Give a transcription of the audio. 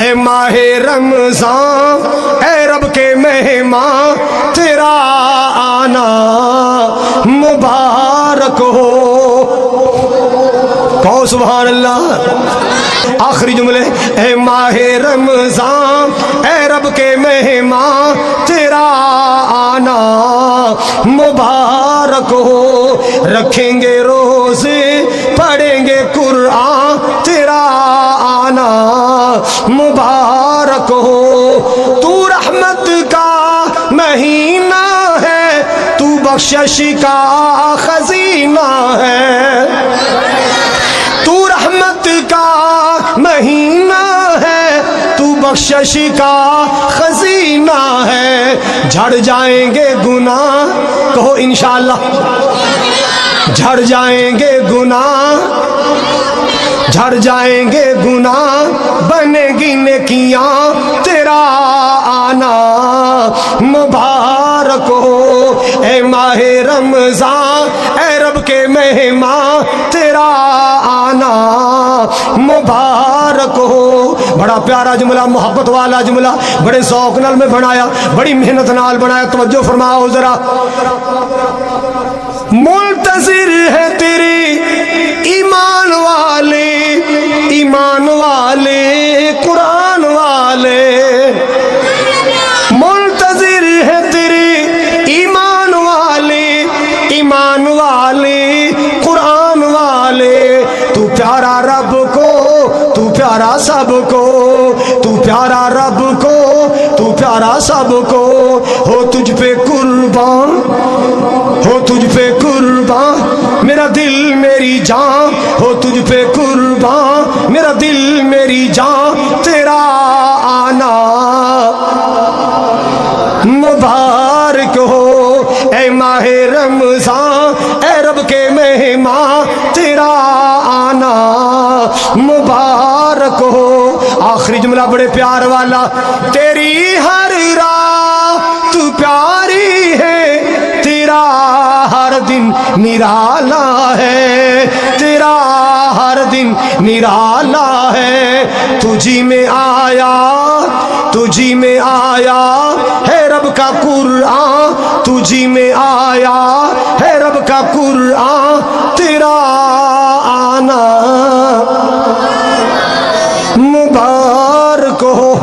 اے ماہ رمضان اے رب کے مہمان تیرا آنا مبارک ہو. کہو سبحان اللہ. آخری جملے اے ماہ رمضان اے رب کے مہمان تیرا آنا مبارک ہو. رکھیں گے روزے پڑھیں گے قرآن تیرا آنا مبارک ہو. تو رحمت کا مہینہ ہے تو بخشش کا خزینہ ہے. تو رحمت کا مہینہ ہے تو بخشش کا خزینہ ہے. جھڑ جائیں گے گناہ کہو انشاءاللہ. جھڑ جائیں گے گناہ جھڑ جائیں گے گناہ بنے گی نیکیاں تیرا آنا مبارک ہو. اے ماہ رمضان اے رب کے مہمان تیرا آنا مبارک ہو. بڑا پیارا جملہ محبت والا جملہ بڑے ذوق نال میں بنایا بڑی محنت نال بنایا. توجہ فرماؤ ذرا. منتظر ہے تیری ایمان والے قرآن والے. منتظر ہے تیری ایمان والے قرآن والے. تو پیارا رب کو تو پیارا سب کو تو پیارا رب کو تو پیارا سب کو. ہو تجھ پہ قربان ہو تجھ پہ قربان میرا دل میری جان. ہو تجھ پہ قربان میرا دل میری جان تیرا آنا مبارک ہو. اے ماہ رمضان اے رب کے مہمان تیرا آنا مبارک ہو. آخری جملہ بڑے پیار والا. تیری ہر راہ تو پیاری ہے تیرا ہر دن نرالا ہے تیرا ہر دن نرالا ہے. تجھی میں آیا ہے رب کا قرآن تجھی میں آیا ہے رب کا قرآن تیرا